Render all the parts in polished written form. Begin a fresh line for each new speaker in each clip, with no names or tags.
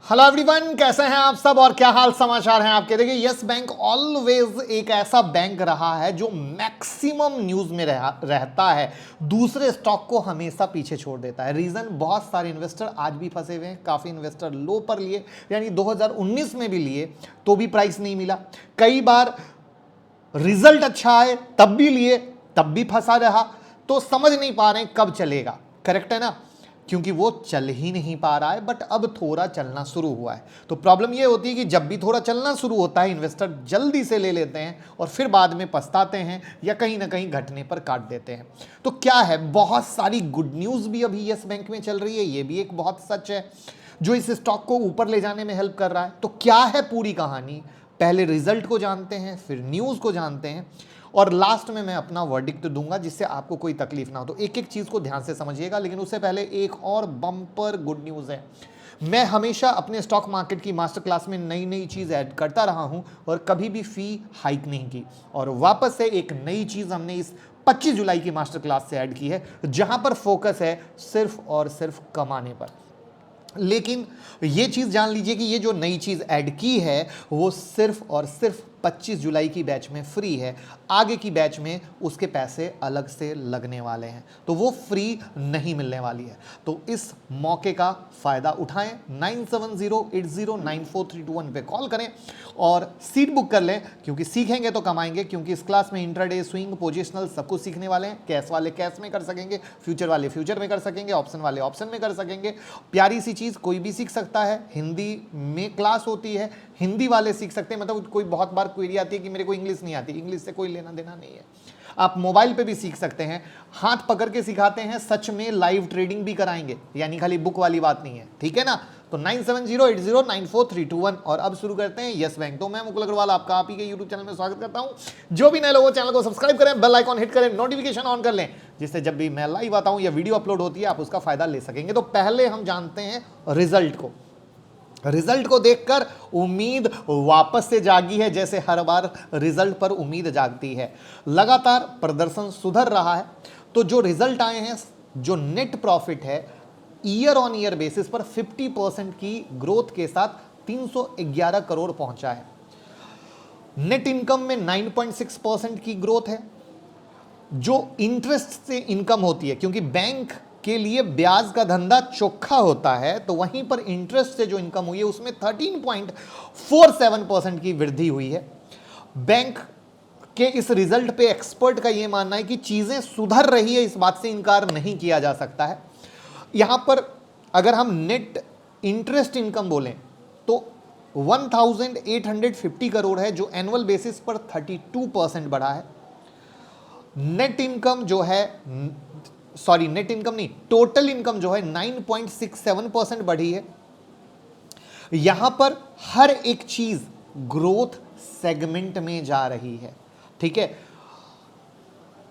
Hello everyone, कैसे हैं आप सब और क्या हाल समाचार हैं आपके। देखिए, यस बैंक ऑलवेज एक ऐसा बैंक रहा है जो मैक्सिमम न्यूज में रहता है, दूसरे स्टॉक को हमेशा पीछे छोड़ देता है। रीजन, बहुत सारे इन्वेस्टर आज भी फंसे हुए हैं। काफी इन्वेस्टर लो पर लिए, यानी 2019 में भी लिए तो भी प्राइस नहीं मिला। कई बार रिजल्ट अच्छा आए तब भी लिए, तब भी फंसा रहा। तो समझ नहीं पा रहे हैं कब चलेगा। करेक्ट है ना, क्योंकि वो चल ही नहीं पा रहा है। बट अब थोड़ा चलना शुरू हुआ है। तो प्रॉब्लम ये होती है कि जब भी थोड़ा चलना शुरू होता है, इन्वेस्टर जल्दी से ले लेते हैं और फिर बाद में पछताते हैं या कहीं ना कहीं घटने पर काट देते हैं। तो क्या है, बहुत सारी गुड न्यूज भी अभी यस बैंक में चल रही है। ये भी एक बहुत सच है जो इस स्टॉक को ऊपर ले जाने में हेल्प कर रहा है। तो क्या है पूरी कहानी, पहले रिजल्ट को जानते हैं, फिर न्यूज को जानते हैं और लास्ट में मैं अपना वर्डिक्ट दूंगा जिससे आपको कोई तकलीफ ना हो। तो एक एक चीज को ध्यान से समझिएगा, लेकिन उससे पहले एक और बम्पर गुड न्यूज है। मैं हमेशा अपने स्टॉक मार्केट की मास्टर क्लास में नई नई चीज ऐड करता रहा हूं और कभी भी फी हाइक नहीं की। और वापस से एक नई चीज हमने इस 25 जुलाई की मास्टर क्लास से ऐड की है, जहां पर फोकस है सिर्फ और सिर्फ कमाने पर। लेकिन ये चीज जान लीजिए कि ये जो नई चीज ऐड की है वो सिर्फ और सिर्फ 25 जुलाई की बैच में फ्री है। आगे की बैच में उसके पैसे अलग से लगने वाले हैं, तो वो फ्री नहीं मिलने वाली है। तो इस मौके का फायदा उठाएं। 9708094321 पे कॉल करें और सीट बुक कर लें, क्योंकि सीखेंगे तो कमाएंगे। क्योंकि इस क्लास में इंट्राडे, स्विंग, पोजिशनल सब कुछ सीखने वाले हैं। कैश वाले कैश में कर सकेंगे, फ्यूचर वाले फ्यूचर में कर सकेंगे, ऑप्शन वाले ऑप्शन में कर सकेंगे। प्यारी सी चीज, कोई भी सीख सकता है। हिंदी में क्लास होती है, हिंदी वाले सीख सकते हैं। मतलब कोई बहुत बार क्वेरी आती है कि मेरे को इंग्लिश नहीं आती, इंग्लिश से कोई लेना देना नहीं है। आप मोबाइल पे भी सीख सकते हैं, हाथ पकड़ के सिखाते हैं, सच में लाइव ट्रेडिंग भी कराएंगे, यानी खाली बुक वाली बात नहीं है। ठीक है ना। तो 9708094321 और अब शुरू करते हैं यस बैंक। तो मैं मुकुल अग्रवाल आपका आप ही के यूट्यूब चैनल में स्वागत करता हूं। जो भी नए लोगों, चैनल को सब्सक्राइब करें, बेल आइकॉन हिट करें, नोटिफिकेशन ऑन कर लें, जिससे जब भी मैं लाइव आता हूं या वीडियो अपलोड होती है आप उसका फायदा ले सकेंगे। तो पहले हम जानते हैं रिजल्ट को। रिजल्ट को देखकर उम्मीद वापस से जागी है, जैसे हर बार रिजल्ट पर उम्मीद जागती है। लगातार प्रदर्शन सुधर रहा है। तो जो रिजल्ट आए हैं, जो नेट प्रॉफिट है ईयर ऑन ईयर बेसिस पर 50% की ग्रोथ के साथ 311 करोड़ पहुंचा है। नेट इनकम में 9.6% की ग्रोथ है। जो इंटरेस्ट से इनकम होती है, क्योंकि बैंक के लिए ब्याज का धंधा चोखा होता है, तो वहीं पर इंटरेस्ट से जो इनकम हुई है उसमें 13.47% की वृद्धि हुई है। बैंक के इस रिजल्ट पे एक्सपर्ट का यह मानना है कि चीजें सुधर रही है, इस बात से इनकार नहीं किया जा सकता है। यहां पर अगर हम नेट इंटरेस्ट इनकम बोलें तो 1850 करोड़ है, जो एनुअल बेसिस पर 32% बढ़ा है। नेट इनकम जो है, सॉरी नेट इनकम नहीं, टोटल इनकम जो है 9.67% बढ़ी है। यहां पर हर एक चीज ग्रोथ सेगमेंट में जा रही है। ठीक है,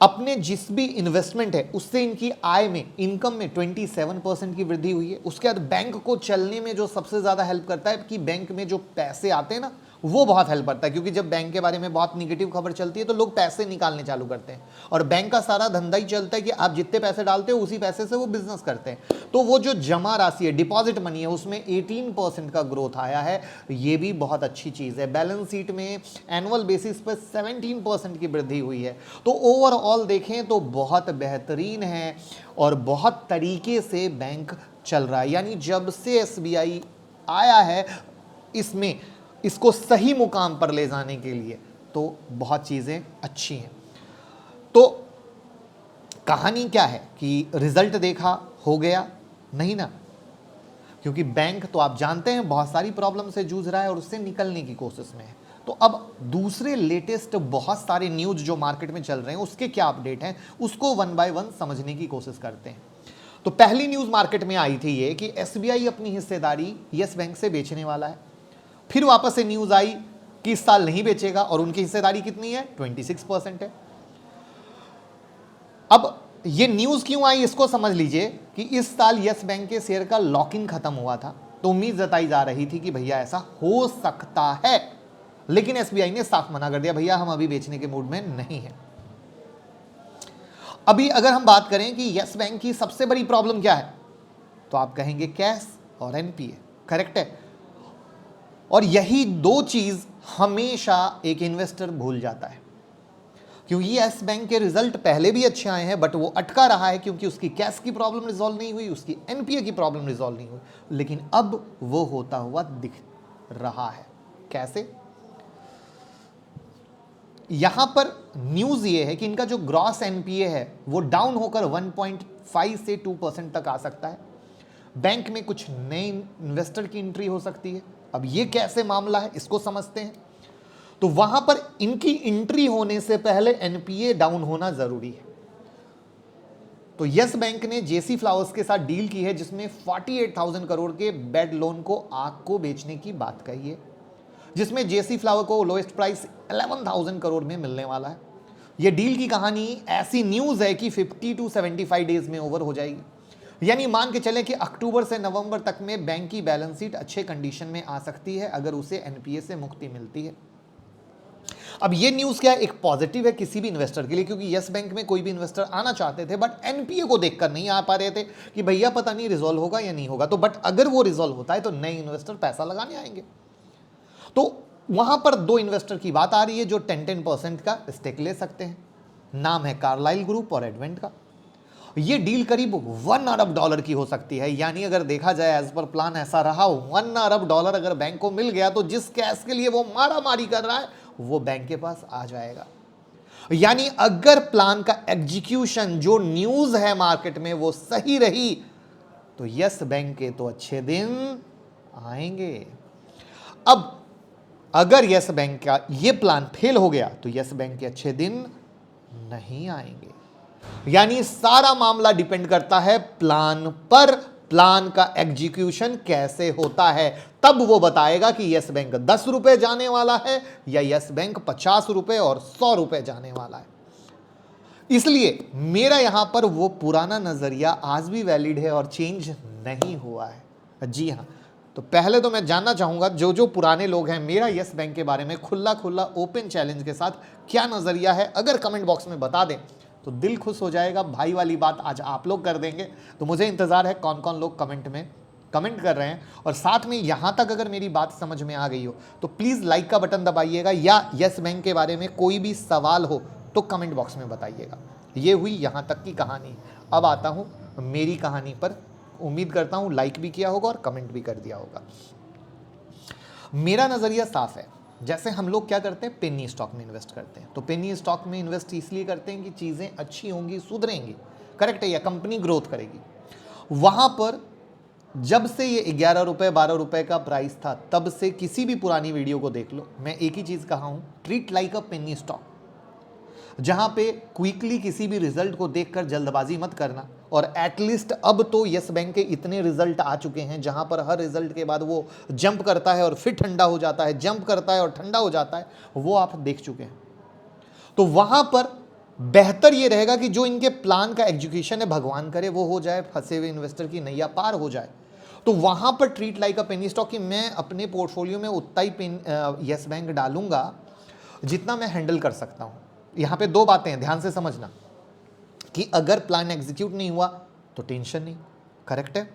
अपने जिस भी इन्वेस्टमेंट है उससे इनकी आय में, इनकम में 27% की वृद्धि हुई है। उसके बाद बैंक को चलने में जो सबसे ज्यादा हेल्प करता है कि बैंक में जो पैसे आते हैं ना, वो बहुत हेल्प करता है। क्योंकि जब बैंक के बारे में बहुत निगेटिव खबर चलती है तो लोग पैसे निकालने चालू करते हैं, और बैंक का सारा धंधा ही चलता है कि आप जितने पैसे डालते हो उसी पैसे से वो बिजनेस करते हैं। तो वो जो जमा राशि है, डिपॉजिट मनी है, उसमें 18% का ग्रोथ आया है। ये भी बहुत अच्छी चीज है। बैलेंस शीट में एनुअल बेसिस पर 17% की वृद्धि हुई है। तो ओवरऑल देखें तो बहुत बेहतरीन है और बहुत तरीके से बैंक चल रहा है। यानी जब से एसबीआई आया है इसमें, इसको सही मुकाम पर ले जाने के लिए, तो बहुत चीजें अच्छी हैं। तो कहानी क्या है कि रिजल्ट देखा हो गया नहीं ना, क्योंकि बैंक तो आप जानते हैं बहुत सारी प्रॉब्लम से जूझ रहा है और उससे निकलने की कोशिश में है। तो अब दूसरे लेटेस्ट बहुत सारे न्यूज जो मार्केट में चल रहे हैं उसके क्या अपडेट हैं, उसको वन बाय वन समझने की कोशिश करते हैं। तो पहली न्यूज मार्केट में आई थी ये कि एसबीआई अपनी हिस्सेदारी यस बैंक से बेचने वाला है। फिर वापस से न्यूज आई कि इस साल नहीं बेचेगा और उनकी हिस्सेदारी कितनी है, 26% है। अब ये न्यूज क्यों आई इसको समझ लीजिए कि इस साल यस बैंक के शेयर का लॉक इन खत्म हुआ था, तो उम्मीद जताई जा रही थी कि भैया ऐसा हो सकता है। लेकिन एसबीआई ने साफ मना कर दिया, भैया हम अभी बेचने के मूड में नहीं है। अभी अगर हम बात करें कि यस बैंक की सबसे बड़ी प्रॉब्लम क्या है, तो आप कहेंगे कैश और एनपीए। करेक्ट है। और यही दो चीज हमेशा एक इन्वेस्टर भूल जाता है, क्योंकि यस बैंक के रिजल्ट पहले भी अच्छे आए हैं बट वो अटका रहा है क्योंकि उसकी कैश की प्रॉब्लम रिजॉल्व नहीं हुई, उसकी एनपीए की प्रॉब्लम रिजॉल्व नहीं हुई, लेकिन अब वो होता हुआ दिख रहा है। कैसे? यहां पर न्यूज ये है कि इनका जो ग्रॉस एनपीए है वो डाउन होकर 1.5 से 2% तक आ सकता है। बैंक में कुछ नए इन्वेस्टर की एंट्री हो सकती है। अब ये कैसे मामला है इसको समझते हैं। तो वहां पर इनकी एंट्री होने से पहले एनपीए डाउन होना जरूरी है। तो यस बैंक ने जेसी फ्लावर्स के साथ डील की है जिसमें 48,000 करोड़ के बेड लोन को आग को बेचने की बात कही है, जिसमें जेसी फ्लावर को लोएस्ट प्राइस 11,000 करोड़ में मिलने वाला है। यह डील की कहानी ऐसी न्यूज है कि 50 to 75 डेज में ओवर हो जाएगी। यानी मान के चले कि अक्टूबर से नवंबर तक में बैंक की बैलेंस शीट अच्छे कंडीशन में आ सकती है अगर उसे एनपीए से मुक्ति मिलती है। अब ये न्यूज क्या है, एक पॉजिटिव है किसी भी इन्वेस्टर के लिए, क्योंकि यस बैंक में कोई भी इन्वेस्टर आना चाहते थे बट एनपीए को देखकर नहीं आ पा रहे थे कि भैया पता नहीं रिजॉल्व होगा या नहीं होगा। तो बट अगर वो रिजॉल्व होता है तो नए इन्वेस्टर पैसा लगाने आएंगे। तो वहां पर दो इन्वेस्टर की बात आ रही है जो 10% का स्टेक ले सकते हैं। नाम है कार्लाइल ग्रुप और एडवेंट का। यह डील करीब $1 अरब की हो सकती है। यानी अगर देखा जाए एज पर प्लान ऐसा रहा, $1 अरब अगर बैंक को मिल गया तो जिस कैश के लिए वो मारा मारी कर रहा है वो बैंक के पास आ जाएगा। यानी अगर प्लान का एग्जीक्यूशन जो न्यूज है मार्केट में वो सही रही तो यस बैंक के तो अच्छे दिन आएंगे। अब अगर यस बैंक का ये प्लान फेल हो गया तो यस बैंक के अच्छे दिन नहीं आएंगे। यानी सारा मामला डिपेंड करता है प्लान पर, प्लान का एग्जीक्यूशन कैसे होता है, तब वो बताएगा कि यस बैंक 10 रुपए जाने वाला है या यस बैंक 50 रुपए और 100 रुपए जाने वाला है। इसलिए मेरा यहां पर वो पुराना नजरिया आज भी वैलिड है और चेंज नहीं हुआ है। जी हां, तो पहले तो मैं जानना चाहूंगा जो जो पुराने लोग हैं मेरा यस बैंक के बारे में खुला खुला ओपन चैलेंज के साथ क्या नजरिया है, अगर कमेंट बॉक्स में बता दें तो दिल खुश हो जाएगा। भाई वाली बात आज आप लोग कर देंगे, तो मुझे इंतजार है कौन कौन लोग कमेंट में कमेंट कर रहे हैं। और साथ में यहां तक अगर मेरी बात समझ में आ गई हो तो प्लीज लाइक का बटन दबाइएगा, या यस बैंक के बारे में कोई भी सवाल हो तो कमेंट बॉक्स में बताइएगा। ये हुई यहां तक की कहानी। अब आता हूं मेरी कहानी पर। उम्मीद करता हूं लाइक भी किया होगा और कमेंट भी कर दिया होगा। मेरा नजरिया साफ है। जैसे हम लोग क्या करते हैं, पेनी स्टॉक में इन्वेस्ट करते हैं। तो पेनी स्टॉक में इन्वेस्ट इसलिए करते हैं कि चीजें अच्छी होंगी, सुधरेंगी, करेक्ट है, या कंपनी ग्रोथ करेगी। वहां पर जब से ये 11 रुपए 12 रुपए का प्राइस था तब से किसी भी पुरानी वीडियो को देख लो, मैं एक ही चीज कहा हूं, ट्रीट लाइक अ पेनी स्टॉक। जहां पे क्विकली किसी भी रिजल्ट को देखकर जल्दबाजी मत करना। और एटलीस्ट अब तो यस बैंक के इतने रिजल्ट आ चुके हैं जहां पर हर रिजल्ट के बाद वो जंप करता है और फिर ठंडा हो जाता है, जंप करता है और ठंडा हो जाता है, वो आप देख चुके हैं। तो वहां पर बेहतर ये रहेगा कि जो इनके प्लान का एग्जीक्यूशन है भगवान करे वो हो जाए, फंसे हुए इन्वेस्टर की नैया पार हो जाए। तो वहां पर ट्रीट लाइक अ पेनी स्टॉक कि मैं अपने पोर्टफोलियो में उतना ही यस बैंक डालूंगा जितना मैं हैंडल कर सकता हूं। यहां पे दो बातें हैं, ध्यान से समझना, कि अगर प्लान एग्जीक्यूट नहीं हुआ तो टेंशन नहीं, करेक्ट है,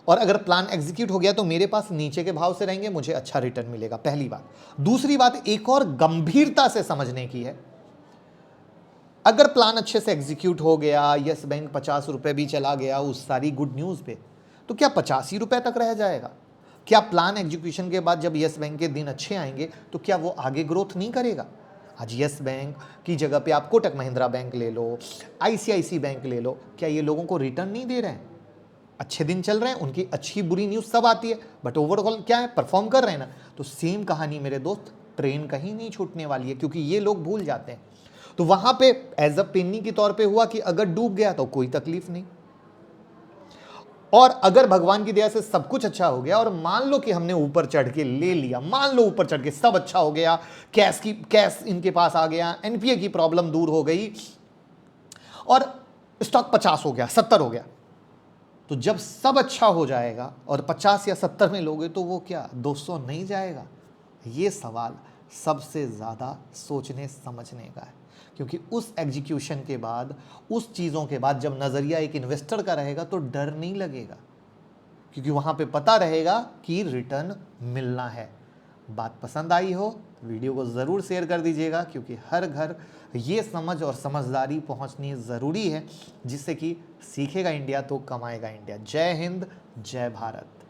और अगर प्लान एग्जीक्यूट हो गया तो मेरे पास नीचे के भाव से रहेंगे, मुझे अच्छा रिटर्न मिलेगा, पहली बात। दूसरी बात एक और गंभीरता से समझने की है, अगर प्लान अच्छे से एग्जीक्यूट हो गया, यस बैंक 50 रुपए भी चला गया उस सारी गुड न्यूज पे, तो क्या 85 ही रुपए तक रह जाएगा? क्या प्लान एग्जीक्यूशन के बाद जब यस बैंक के दिन अच्छे आएंगे तो क्या वो आगे ग्रोथ नहीं करेगा? आज यस बैंक की जगह पे आप कोटक महिंद्रा बैंक ले लो, आईसीआईसी बैंक ले लो, क्या ये लोगों को रिटर्न नहीं दे रहे हैं? अच्छे दिन चल रहे हैं, उनकी अच्छी बुरी न्यूज सब आती है, बट ओवरऑल क्या है, परफॉर्म कर रहे हैं ना। तो सेम कहानी मेरे दोस्त, ट्रेन कहीं नहीं छूटने वाली है, क्योंकि ये लोग भूल जाते हैं। तो वहां पे एज अ पेनी के तौर पे हुआ कि अगर डूब गया तो कोई तकलीफ नहीं, और अगर भगवान की दया से सब कुछ अच्छा हो गया और मान लो कि हमने ऊपर चढ़ के ले लिया, मान लो ऊपर चढ़ के सब अच्छा हो गया, कैश इनके पास आ गया, एनपीए की प्रॉब्लम दूर हो गई और स्टॉक 50 हो गया, 70 हो गया, तो जब सब अच्छा हो जाएगा और 50 या 70 में लोगे तो वो क्या 200 नहीं जाएगा? ये सवाल सबसे ज़्यादा सोचने समझने का है, क्योंकि उस एग्जीक्यूशन के बाद, उस चीज़ों के बाद जब नज़रिया एक इन्वेस्टर का रहेगा तो डर नहीं लगेगा, क्योंकि वहाँ पे पता रहेगा कि रिटर्न मिलना है। बात पसंद आई हो वीडियो को ज़रूर शेयर कर दीजिएगा, क्योंकि हर घर ये समझ और समझदारी पहुंचनी ज़रूरी है, जिससे कि सीखेगा इंडिया तो कमाएगा इंडिया। जय हिंद, जय भारत।